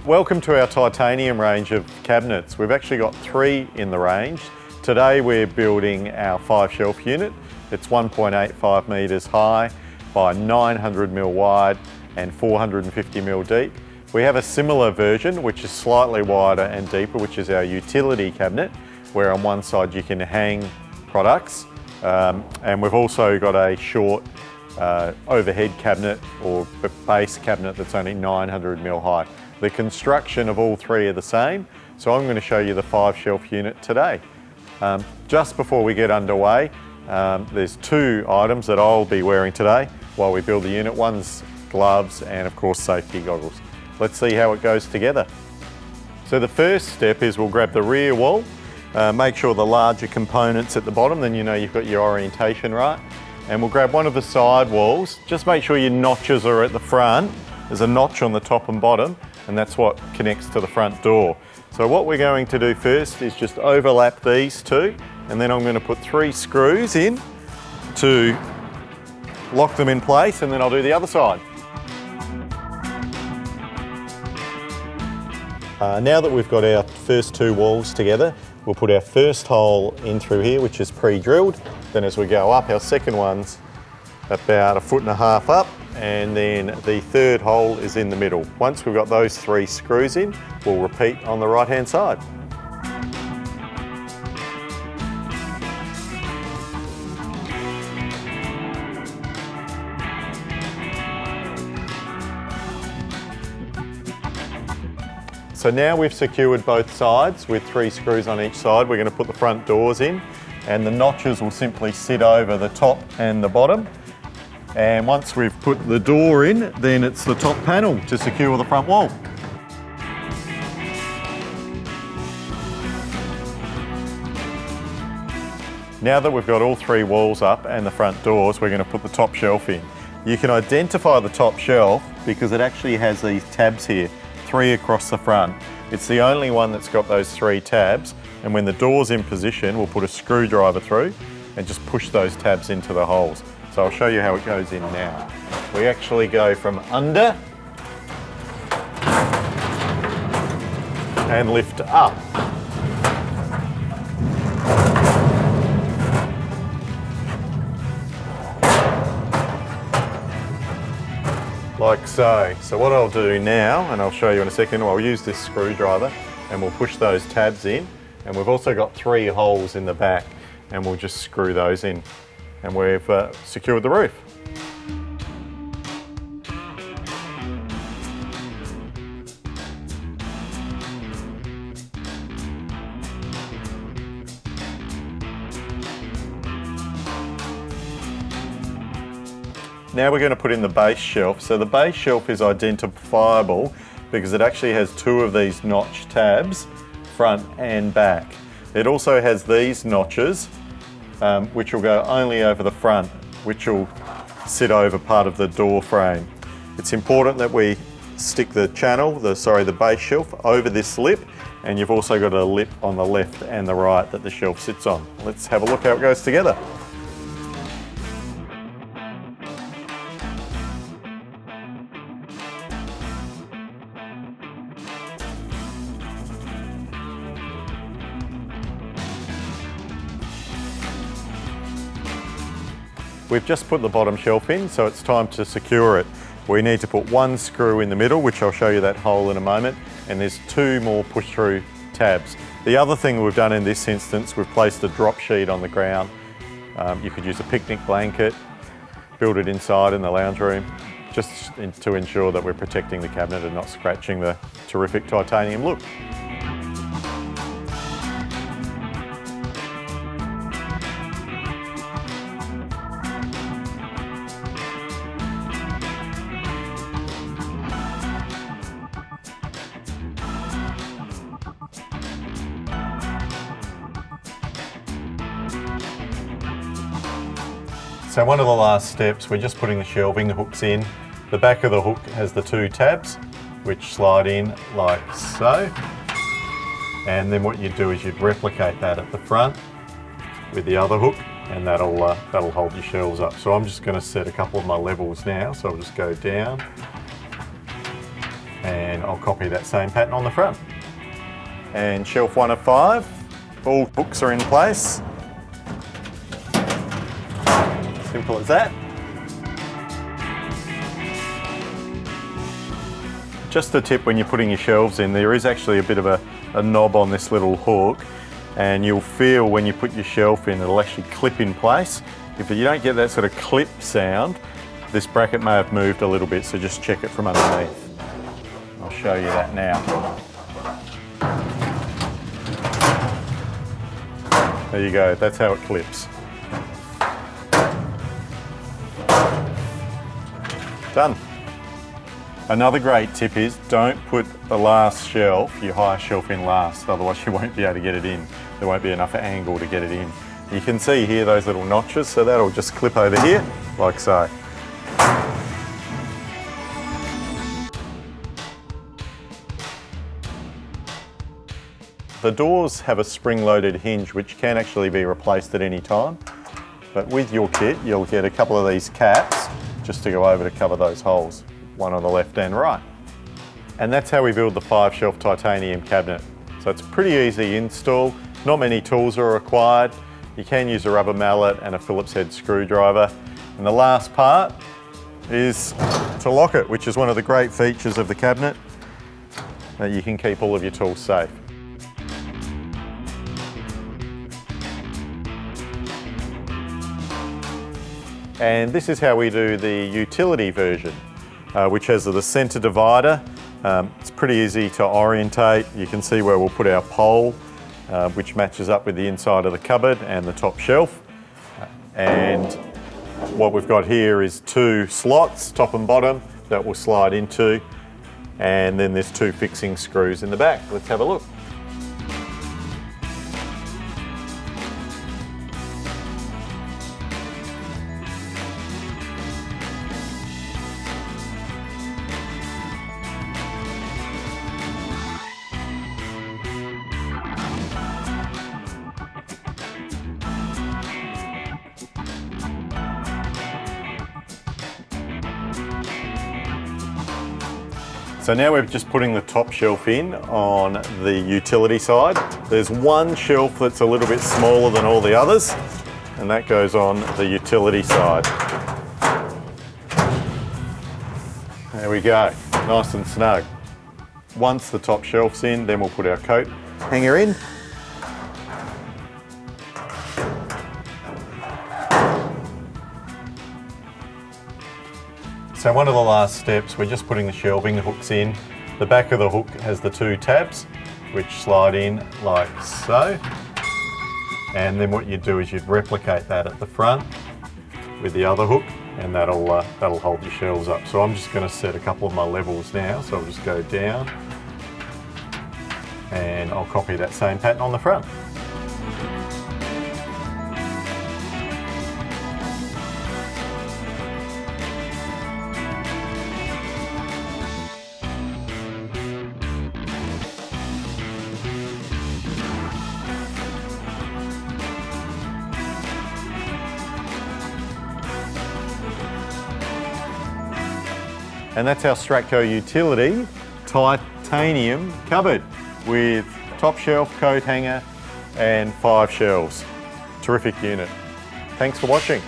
Welcome to our titanium range of cabinets. We've actually got 3 in the range. Today we're building our 5-shelf unit. It's 1.85 metres high by 900mm wide and 450mm deep. We have a similar version which is slightly wider and deeper, which is our utility cabinet, where on one side you can hang products, and we've also got a short overhead cabinet or base cabinet that's only 900mm high. The construction of all 3 are the same, so I'm going to show you the 5-shelf unit today. Just before we get underway, there's 2 items that I'll be wearing today while we build the unit. One's gloves and of course safety goggles. Let's see how it goes together. So the first step is we'll grab the rear wall, make sure the larger components at the bottom, then you know you've got your orientation right. And we'll grab one of the side walls. Just make sure your notches are at the front. There's a notch on the top and bottom, and that's what connects to the front door. So what we're going to do first is just overlap these 2, and then I'm going to put 3 screws in to lock them in place, and then I'll do the other side. Now that we've got our first 2 walls together, we'll put our first hole in through here, which is pre-drilled. Then as we go up, our second one's about 1.5 foot up, and then the third hole is in the middle. Once we've got those 3 screws in, we'll repeat on the right-hand side. So now we've secured both sides with 3 screws on each side. We're going to put the front doors in, and the notches will simply sit over the top and the bottom. And once we've put the door in, then it's the top panel to secure the front wall. Now that we've got all 3 walls up and the front doors, we're going to put the top shelf in. You can identify the top shelf because it actually has these tabs here, 3 across the front. It's the only one that's got those 3 tabs, and when the door's in position, we'll put a screwdriver through and just push those tabs into the holes. So I'll show you how it goes in now. We actually go from under and lift up. Like so. So what I'll do now, and I'll show you in a second, I'll use this screwdriver and we'll push those tabs in, and we've also got 3 holes in the back, and we'll just screw those in, and we've secured the roof. Now we're going to put in the base shelf. So the base shelf is identifiable because it actually has 2 of these notch tabs, front and back. It also has these notches, which will go only over the front, which will sit over part of the door frame. It's important that we stick the channel, the base shelf, over this lip, and you've also got a lip on the left and the right that the shelf sits on. Let's have a look how it goes together. We've just put the bottom shelf in, so it's time to secure it. We need to put 1 screw in the middle, which I'll show you that hole in a moment, and there's 2 more push-through tabs. The other thing we've done in this instance, we've placed a drop sheet on the ground. You could use a picnic blanket, build it inside in the lounge room, just to ensure that we're protecting the cabinet and not scratching the terrific titanium look. So one of the last steps, we're just putting the shelving hooks in. The back of the hook has the 2 tabs, which slide in like so. And then what you'd do is you'd replicate that at the front with the other hook, and that'll hold your shelves up. So I'm just going to set a couple of my levels now. So I'll just go down And I'll copy that same pattern on the front. And shelf 1 of 5, all hooks are in place. Simple as that. Just a tip when you're putting your shelves in, there is actually a bit of a knob on this little hook, and you'll feel when you put your shelf in, it'll actually clip in place. If you don't get that sort of clip sound, this bracket may have moved a little bit, so just check it from underneath. I'll show you that now. There you go, that's how it clips. Done. Another great tip is don't put the last shelf, your highest shelf, in last, otherwise you won't be able to get it in. There won't be enough angle to get it in. You can see here those little notches, so that'll just clip over here, like so. The doors have a spring-loaded hinge which can actually be replaced at any time, but with your kit you'll get a couple of these caps just to go over to cover those holes, one on the left and right. And that's how we build the 5-shelf titanium cabinet. So it's a pretty easy install, not many tools are required. You can use a rubber mallet and a Phillips head screwdriver. And the last part is to lock it, which is one of the great features of the cabinet, that you can keep all of your tools safe. And this is how we do the utility version, which has the centre divider. It's pretty easy to orientate. You can see where we'll put our pole, which matches up with the inside of the cupboard and the top shelf. And what we've got here is 2 slots, top and bottom, that will slide into. And then there's 2 fixing screws in the back. Let's have a look. So now we're just putting the top shelf in on the utility side. There's one shelf that's a little bit smaller than all the others, and that goes on the utility side. There we go, nice and snug. Once the top shelf's in, then we'll put our coat hanger in. So one of the last steps, we're just putting the shelving hooks in. The back of the hook has the 2 tabs, which slide in like so. And then what you do is you'd replicate that at the front with the other hook, and that'll hold your shelves up. So I'm just going to set a couple of my levels now. So I'll just go down, and I'll copy that same pattern on the front. And that's our Stratco Utility Titanium cupboard with top shelf, coat hanger and 5 shelves. Terrific unit. Thanks for watching.